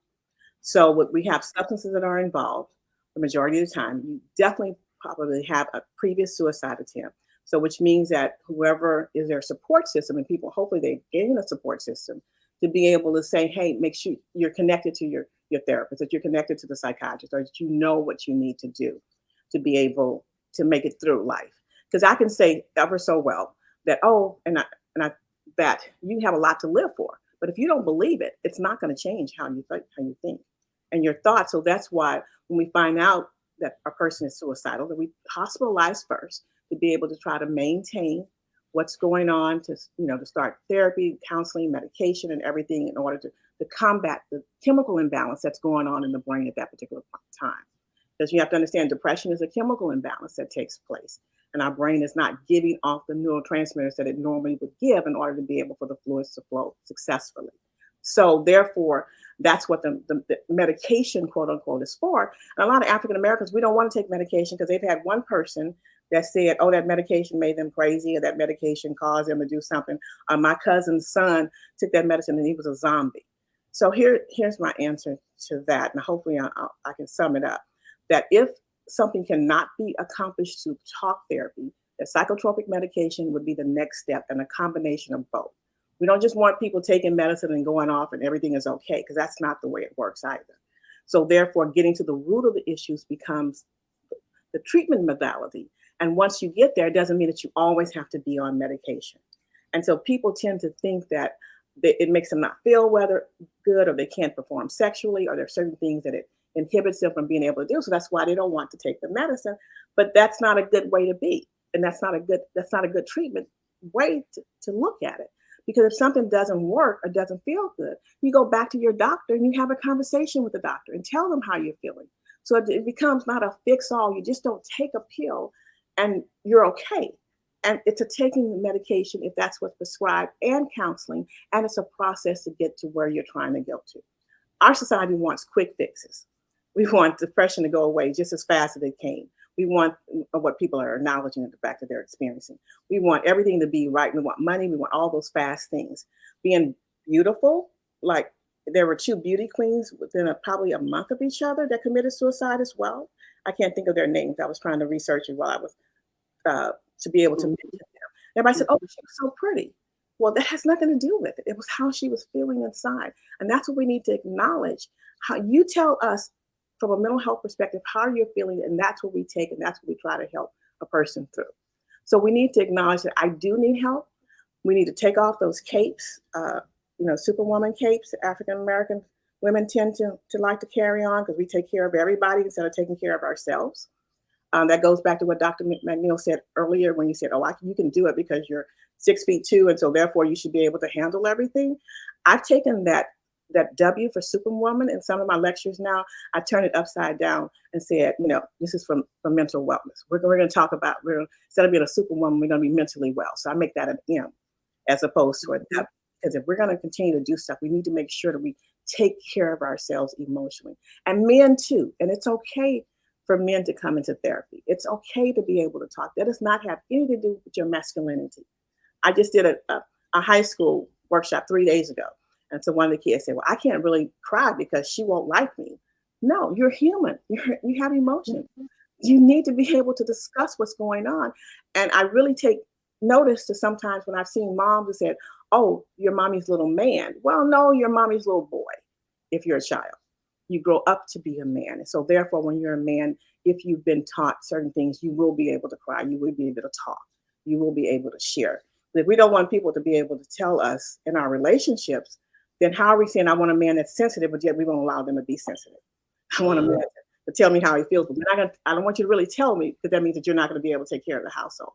So what we have substances that are involved the majority of the time, you definitely probably have a previous suicide attempt. So which means that whoever is their support system, and people hopefully they gain a support system to be able to say, hey, make sure you're connected to your therapist, that you're connected to the psychiatrist, or that you know what you need to do to be able to make it through life. Because I can say ever so well that, oh, and I that you have a lot to live for. But if you don't believe it, it's not going to change how you think and your thoughts. So that's why when we find out that a person is suicidal, that we hospitalize first to be able to try to maintain what's going on, to start therapy, counseling, medication, and everything in order to combat the chemical imbalance that's going on in the brain at that particular time. Because you have to understand, depression is a chemical imbalance that takes place, and our brain is not giving off the neurotransmitters that it normally would give in order to be able for the fluids to flow successfully. So therefore, that's what the medication, quote unquote, is for. And a lot of African Americans, we don't want to take medication because they've had one person that said, oh, that medication made them crazy, or that medication caused them to do something. My cousin's son took that medicine and he was a zombie. So here's my answer to that. And hopefully I can sum it up. That if something cannot be accomplished through talk therapy, that psychotropic medication would be the next step, and a combination of both. We don't just want people taking medicine and going off and everything is okay, because that's not the way it works either. So therefore, getting to the root of the issues becomes the treatment modality. And once you get there, it doesn't mean that you always have to be on medication. And so people tend to think that it makes them not feel whether good, or they can't perform sexually, or there are certain things that it inhibits them from being able to do. So that's why they don't want to take the medicine. But that's not a good way to be. And that's not a good treatment way to look at it. Because if something doesn't work or doesn't feel good, you go back to your doctor and you have a conversation with the doctor and tell them how you're feeling. So it becomes not a fix all. You just don't take a pill and you're okay. And it's a taking the medication if that's what's prescribed, and counseling. And it's a process to get to where you're trying to go to. Our society wants quick fixes. We want depression to go away just as fast as it came. We want what people are acknowledging, the fact that they're experiencing. We want everything to be right. We want money. We want all those fast things. Being beautiful, like there were two beauty queens within probably a month of each other that committed suicide as well. I can't think of their names. I was trying to research it while I was to be able to mention them. Everybody said, "Oh, she was so pretty." Well, that has nothing to do with it. It was how she was feeling inside, and that's what we need to acknowledge. How you tell us from a mental health perspective how you're feeling, and that's what we take, and that's what we try to help a person through. So we need to acknowledge that I do need help. We need to take off those capes, Superwoman capes. African American women tend to like to carry on because we take care of everybody instead of taking care of ourselves. That goes back to what Dr. McNeil said earlier when you said, "Oh, you can do it because you're 6'2", and so therefore you should be able to handle everything." I've taken that W for Superwoman in some of my lectures now. I turn it upside down and said, this is for mental wellness. We're going to talk about, instead of being a Superwoman, we're going to be mentally well. So I make that an M as opposed to a W. Because if we're going to continue to do stuff, we need to make sure that we take care of ourselves emotionally. And men too. And it's okay for men to come into therapy. It's okay to be able to talk. That does not have anything to do with your masculinity. I just did a high school workshop 3 days ago. And so one of the kids said, "Well, I can't really cry because she won't like me." No, you're human. You have emotions. You need to be able to discuss what's going on. And I really take notice to sometimes when I've seen moms who said, "Oh, your mommy's little man." Well, no, your mommy's little boy if you're a child. You grow up to be a man. And so therefore, when you're a man, if you've been taught certain things, you will be able to cry. You will be able to talk. You will be able to share. But if we don't want people to be able to tell us in our relationships, then how are we saying I want a man that's sensitive, but yet we won't allow them to be sensitive? I want a man to tell me how he feels, but I don't want you to really tell me, because that means that you're not going to be able to take care of the household.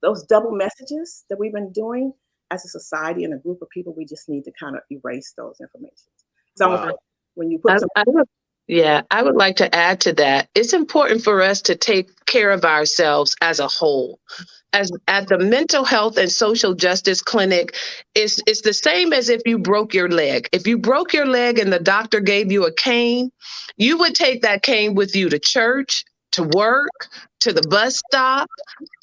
Those double messages that we've been doing as a society and a group of people, we just need to kind of erase those information. It's almost like when you put I would like to add to that. It's important for us to take care of ourselves as a whole. As at the mental health and social justice clinic, it's the same as if you broke your leg. If you broke your leg and the doctor gave you a cane, you would take that cane with you to church, to work, to the bus stop,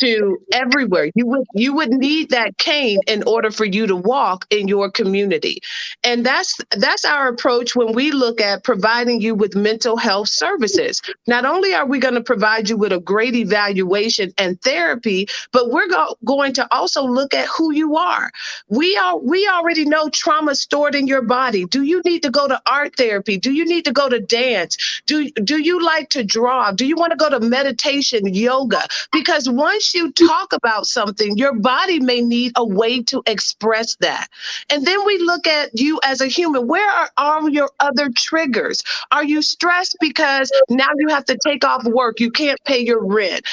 to everywhere. You would need that cane in order for you to walk in your community. And that's our approach when we look at providing you with mental health services. Not only are we going to provide you with a great evaluation and therapy, but we're going to also look at who you are. We already know trauma stored in your body. Do you need to go to art therapy? Do you need to go to dance? Do you like to draw? Do you want to go to meditation, yoga? Because once you talk about something, your body may need a way to express that. And then we look at you as a human. Where are all your other triggers? Are you stressed because now you have to take off work? You can't pay your rent.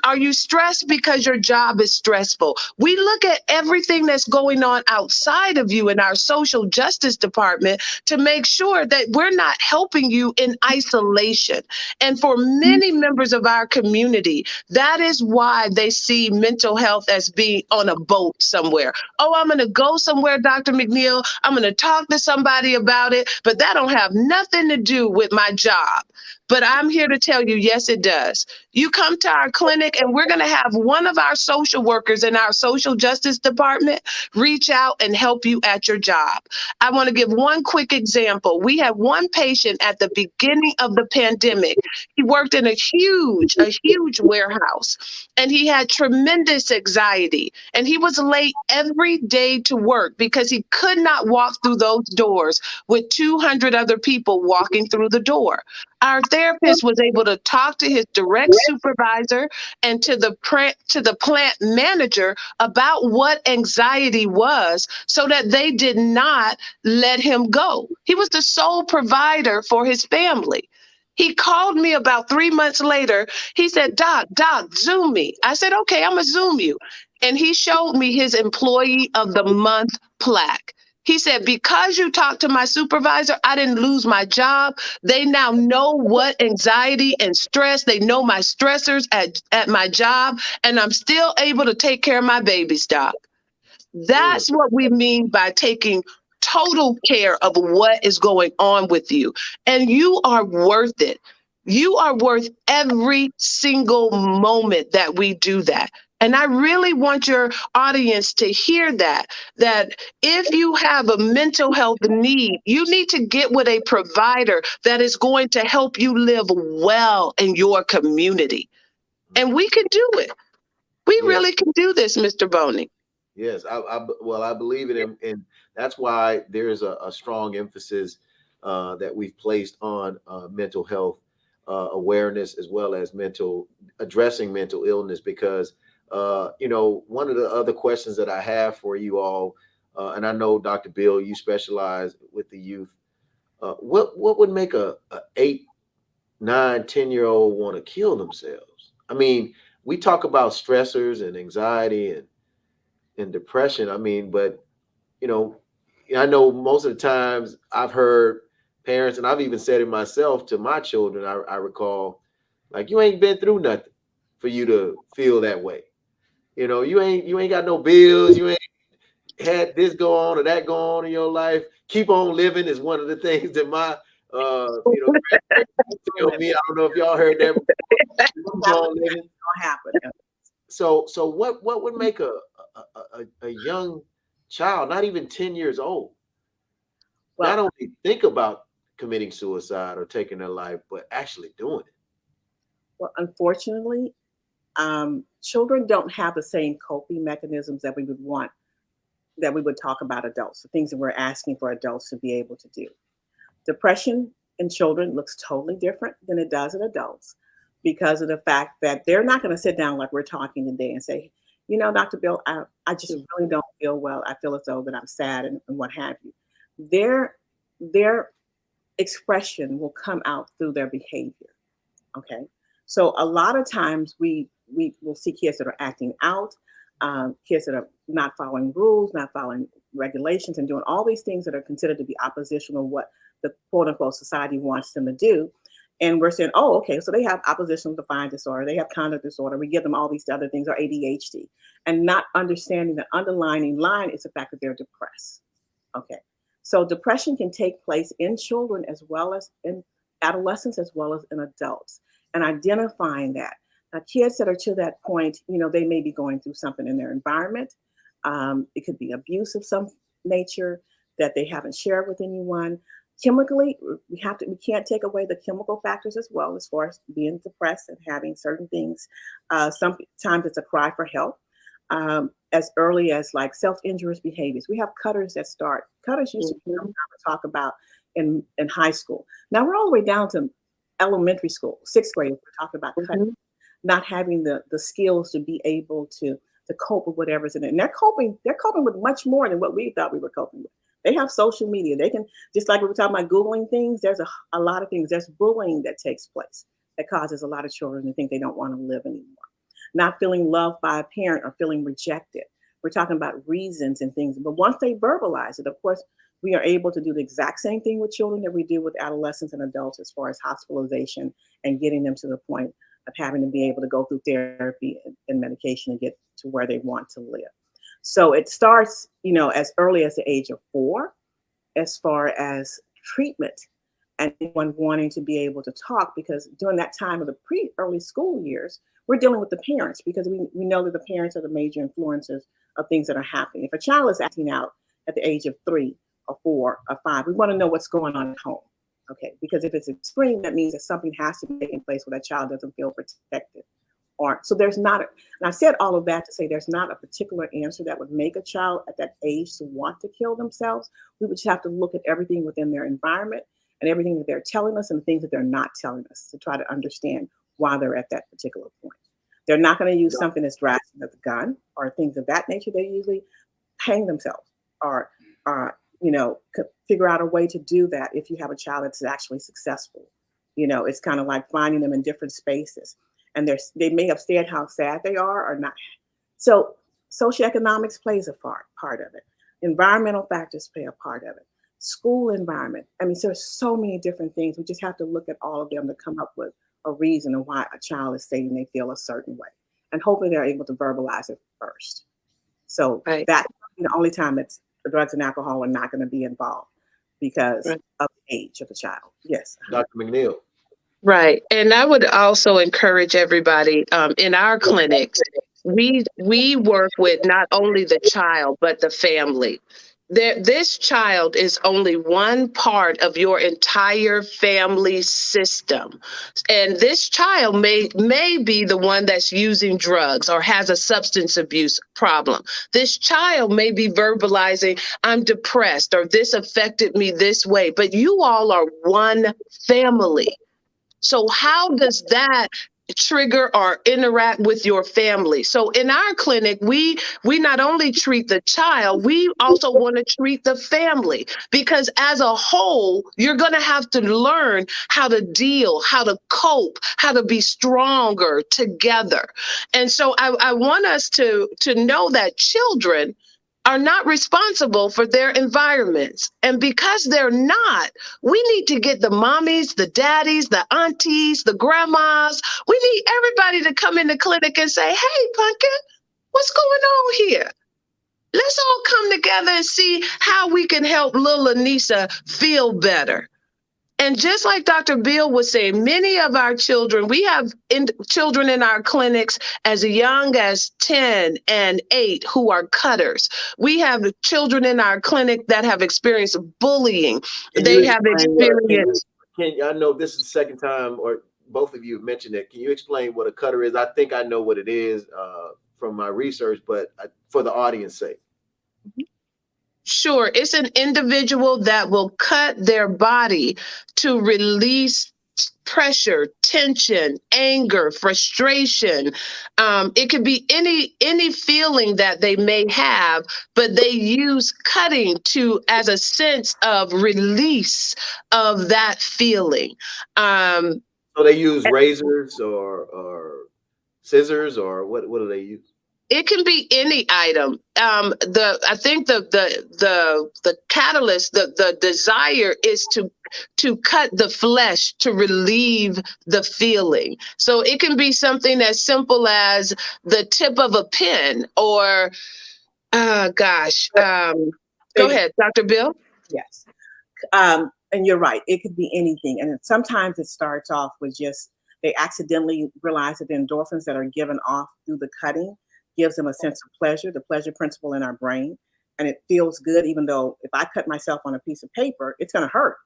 Are you stressed because your job is stressful? We look at everything that's going on outside of you in our social justice department to make sure that we're not helping you in isolation. And for many members of our community, that is why they see mental health as being on a boat somewhere. Oh, I'm going to go somewhere, Dr. McNeil. I'm going to talk to somebody about it, but that don't have nothing to do with my job. But I'm here to tell you, yes, it does. You come to our clinic and we're going to have one of our social workers in our social justice department reach out and help you at your job. I want to give one quick example. We had one patient at the beginning of the pandemic. He worked in a huge warehouse, and he had tremendous anxiety, and he was late every day to work because he could not walk through those doors with 200 other people walking through the door. Our therapist was able to talk to his direct supervisor and to the plant manager about what anxiety was so that they did not let him go. He was the sole provider for his family. He called me about 3 months later. He said, Doc, Zoom me. I said, okay, I'm going to Zoom you. And he showed me his Employee of the Month plaque. He said, because you talked to my supervisor, I didn't lose my job. They now know what anxiety and stress, they know my stressors at my job, and I'm still able to take care of my babies, Doc. Mm. That's what we mean by taking total care of what is going on with you. And you are worth it. You are worth every single moment that we do that. And I really want your audience to hear that if you have a mental health need, you need to get with a provider that is going to help you live well in your community. And we can do it. We Yeah. really can do this, Mr. Boney. Yes, well, I believe it, and that's why there's a strong emphasis that we've placed on mental health awareness as well as addressing mental illness. Because one of the other questions that I have for you all, and I know Dr. Beal, you specialize with the youth. What would make a 8, 9, 10-year-old want to kill themselves? I mean, we talk about stressors and anxiety and depression. I mean, but you know, I know most of the times I've heard parents, and I've even said it myself to my children. I recall, like, you ain't been through nothing for you to feel that way. You ain't got no bills. You ain't had this go on or that go on in your life. Keep on living is one of the things that my grandparents tell me. I don't know if y'all heard that. Keep on living. Don't happen. So what would make a young child, not even 10 years old, not Well, only think about committing suicide or taking their life, but actually doing it? unfortunately, children don't have the same coping mechanisms that we would want, that we would talk about adults, the things that we're asking for adults to be able to do. Depression in children looks totally different than it does in adults because of the fact that they're not going to sit down like we're talking today and say, Dr. Bill, I just really don't feel well. I feel as though that I'm sad and what have you. Their expression will come out through their behavior. Okay. So a lot of times we will see kids that are acting out, kids that are not following rules, not following regulations, and doing all these things that are considered to be oppositional what the quote unquote society wants them to do. And we're saying, oh, okay, so they have oppositional defiant disorder, they have conduct disorder. We give them all these other things, or ADHD, and not understanding the underlying line is the fact that they're depressed. Okay. So depression can take place in children as well as in adolescents as well as in adults. And identifying that. Now, kids that are to that point, they may be going through something in their environment. It could be abuse of some nature that they haven't shared with anyone. Chemically, we can't take away the chemical factors as well as far as being depressed and having certain things. Sometimes it's a cry for help. As early as like self-injurious behaviors. We have cutters that start. Cutters used to be something to talk about in high school. Now we're all the way down to elementary school, sixth grade. We're talking about cutting, not having the skills to be able to cope with whatever's in it. And they're coping with much more than what we thought we were coping with. They have social media. They can, just like we were talking about Googling things, there's a lot of things. There's bullying that takes place that causes a lot of children to think they don't want to live anymore. Not feeling loved by a parent or feeling rejected. We're talking about reasons and things. But once they verbalize it, of course, we are able to do the exact same thing with children that we do with adolescents and adults as far as hospitalization and getting them to the point of having to be able to go through therapy and medication and get to where they want to live. So it starts, as early as the age of 4, as far as treatment and anyone wanting to be able to talk, because during that time of the early school years, we're dealing with the parents because we know that the parents are the major influencers of things that are happening. If a child is acting out at the age of 3 or 4 or 5, we want to know what's going on at home. Okay, because if it's extreme, that means that something has to be taking place where that child doesn't feel protected. So there's not, and I said all of that to say there's not a particular answer that would make a child at that age to want to kill themselves. We would just have to look at everything within their environment and everything that they're telling us and the things that they're not telling us to try to understand why they're at that particular point. They're not going to use something as drastic as a gun or things of that nature. They usually hang themselves or, figure out a way to do that if you have a child that's actually successful. It's kind of like finding them in different spaces. And they may have said how sad they are or not. So socioeconomics plays a part of it. Environmental factors play a part of it. School environment. I mean, so there's so many different things. We just have to look at all of them to come up with a reason of why a child is saying they feel a certain way. And hopefully they're able to verbalize it first. So that's the only time that drugs and alcohol are not going to be involved because of the age of the child. Yes. Dr. McNeil. Right. And I would also encourage everybody in our clinics, we work with not only the child, but the family. This child is only one part of your entire family system. And this child may be the one that's using drugs or has a substance abuse problem. This child may be verbalizing, I'm depressed, or this affected me this way, but you all are one family. So how does that trigger or interact with your family? So in our clinic, we not only treat the child, we also want to treat the family, because as a whole, you're going to have to learn how to deal, how to cope, how to be stronger together. And so I want us to know that children are not responsible for their environments. And because they're not, we need to get the mommies, the daddies, the aunties, the grandmas. We need everybody to come in the clinic and say, hey, Pumpkin, what's going on here? Let's all come together and see how we can help little Anissa feel better. And just like Dr. Beal was saying, many of our children, we have children in our clinics as young as 10 and 8 who are cutters. We have children in our clinic that have experienced bullying. They have experienced. I know this is the second time, or both of you have mentioned it. Can you explain what a cutter is? I think I know what it is from my research, but for the audience sake. Sure. It's an individual that will cut their body to release pressure, tension, anger, frustration. It could be any feeling that they may have, but they use cutting as a sense of release of that feeling. So they use razors or scissors, or what do they use? It can be any item. I think the catalyst, the desire is to cut the flesh to relieve the feeling. So it can be something as simple as the tip of a pen, or go ahead, Dr. Bill. Yes. And you're right. It could be anything. And sometimes it starts off with just they accidentally realize that the endorphins that are given off through the cutting gives them a sense of pleasure, the pleasure principle in our brain. And it feels good, even though if I cut myself on a piece of paper, it's going to hurt.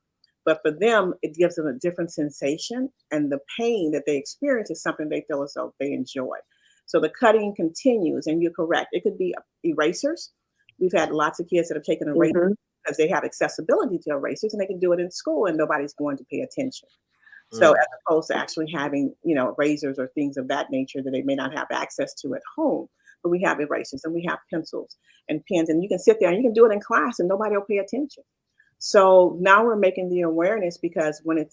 But for them, it gives them a different sensation. And the pain that they experience is something they feel as though they enjoy. So the cutting continues, and you're correct. It could be erasers. We've had lots of kids that have taken erasers because they have accessibility to erasers, and they can do it in school and nobody's going to pay attention. So as opposed to actually having, razors or things of that nature that they may not have access to at home. But we have erasers and we have pencils and pens, and you can sit there and you can do it in class and nobody will pay attention. So now we're making the awareness, because when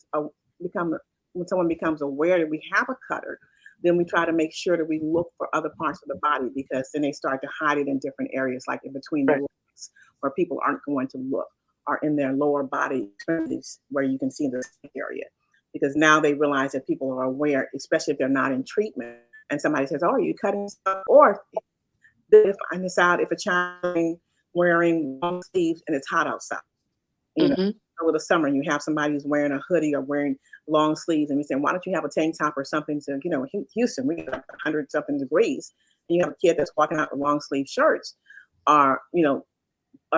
someone becomes aware that we have a cutter, then we try to make sure that we look for other parts of the body, because then they start to hide it in different areas, like in between the legs where people aren't going to look, or in their lower body where you can see the area. Because now they realize that people are aware, especially if they're not in treatment, and somebody says, oh, are you cutting stuff? Or if I find this out, if a child wearing long sleeves and it's hot outside, over the summer, and you have somebody who's wearing a hoodie or wearing long sleeves, and you say, why don't you have a tank top or something? To, Houston, we got 100-something degrees, and you have a kid that's walking out with long sleeve shirts, or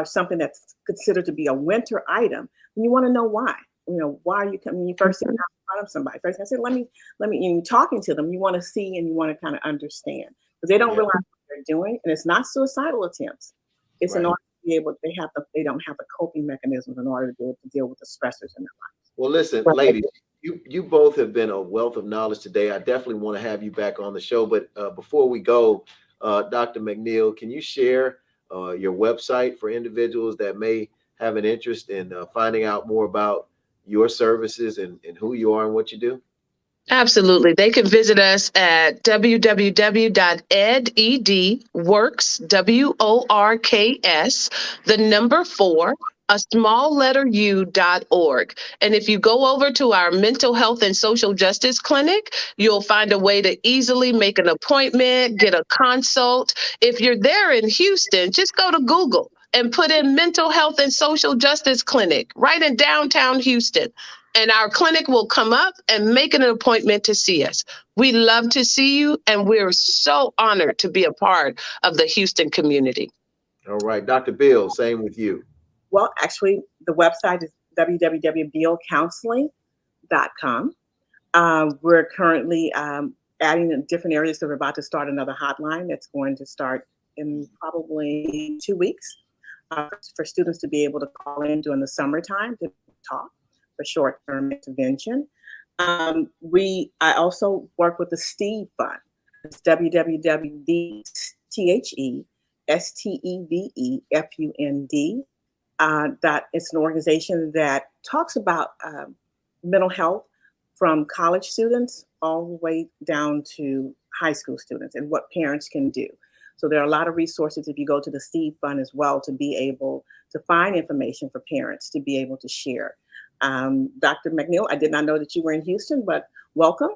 something that's considered to be a winter item, and you want to know why. Why are you coming? You first sit down in front of somebody. First, I said, let me. And talking to them, you want to see and you want to kind of understand, because they don't realize what they're doing, and it's not suicidal attempts. It's in order to be able. They don't have the coping mechanisms in order to be able to deal with the stressors in their lives. Well, listen, ladies, you both have been a wealth of knowledge today. I definitely want to have you back on the show. But before we go, Dr. McNeil, can you share your website for individuals that may have an interest in finding out more about your services and who you are and what you do? Absolutely. They can visit us at www.edworks, WORKS, the number 4, a small letter u.org. And if you go over to our mental health and social justice clinic, you'll find a way to easily make an appointment, get a consult. If you're there in Houston, just go to Google and put in mental health and social justice clinic right in downtown Houston, and our clinic will come up and make an appointment to see us. We love to see you, and we're so honored to be a part of the Houston community. All right, Dr. Beal, same with you. Well, actually, the website is www.bealcounseling.com. We're currently adding in different areas. So we're about to start another hotline that's going to start in probably 2 weeks for students to be able to call in during the summertime to talk for short-term intervention. I also work with the STEVE Fund. It's www.thestevefund. That it's an organization that talks about mental health from college students all the way down to high school students and what parents can do. So there are a lot of resources if you go to the STEVE Fund as well to be able to find information for parents to be able to share. Dr. McNeil, I did not know that you were in Houston, but welcome.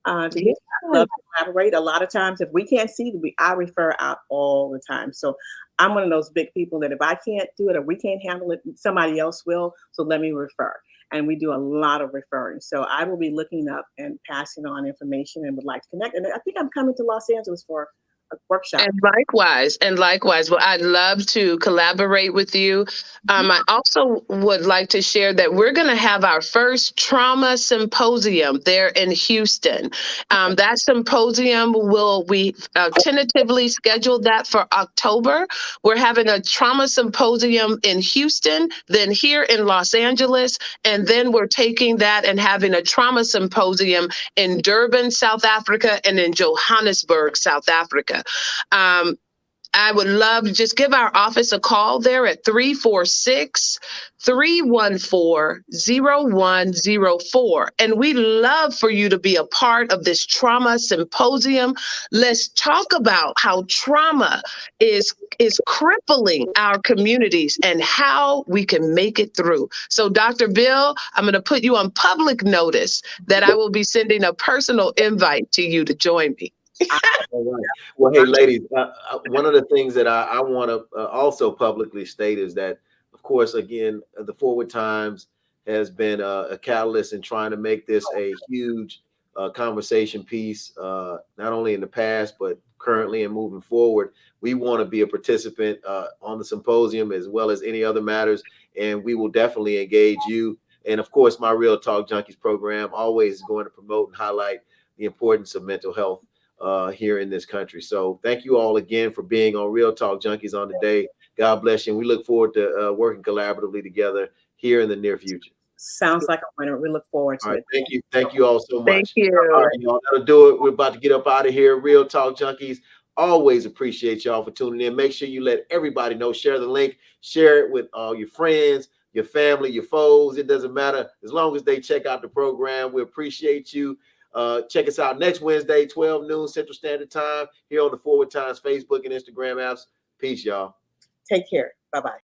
To Houston. I love to collaborate. A lot of times, if we can't see, I refer out all the time. So I'm one of those big people that if I can't do it or we can't handle it, somebody else will. So let me refer. And we do a lot of referring. So I will be looking up and passing on information and would like to connect. And I think I'm coming to Los Angeles for a workshop. And likewise. Well, I'd love to collaborate with you. I also would like to share that we're going to have our first trauma symposium there in Houston. That symposium we tentatively scheduled that for October. We're having a trauma symposium in Houston, then here in Los Angeles, and then we're taking that and having a trauma symposium in Durban, South Africa, and in Johannesburg, South Africa. I would love to just give our office a call there at 346-314-0104. And we love for you to be a part of this trauma symposium. Let's talk about how trauma is crippling our communities and how we can make it through. So, Dr. Beal, I'm going to put you on public notice that I will be sending a personal invite to you to join me. All right. Well, hey, ladies, one of the things that I want to also publicly state is that, of course, again, the Forward Times has been a catalyst in trying to make this a huge conversation piece, not only in the past, but currently and moving forward. We want to be a participant on the symposium as well as any other matters, and we will definitely engage you. And of course, my Real Talk Junkies program always is going to promote and highlight the importance of mental health here in this country. So thank you all again for being on Real Talk Junkies on today. God bless you. And we look forward to working collaboratively together here in the near future. Sounds like a winner. We look forward to it. Thank you. Thank you all so much. Thank you. All right, y'all. That'll do it. We're about to get up out of here. Real Talk Junkies. Always appreciate y'all for tuning in. Make sure you let everybody know. Share the link. Share it with all your friends, your family, your foes. It doesn't matter. As long as they check out the program, we appreciate you. Check us out next Wednesday, 12 noon Central Standard Time, here on the Forward Times Facebook and Instagram apps. Peace, y'all. Take care. Bye-bye.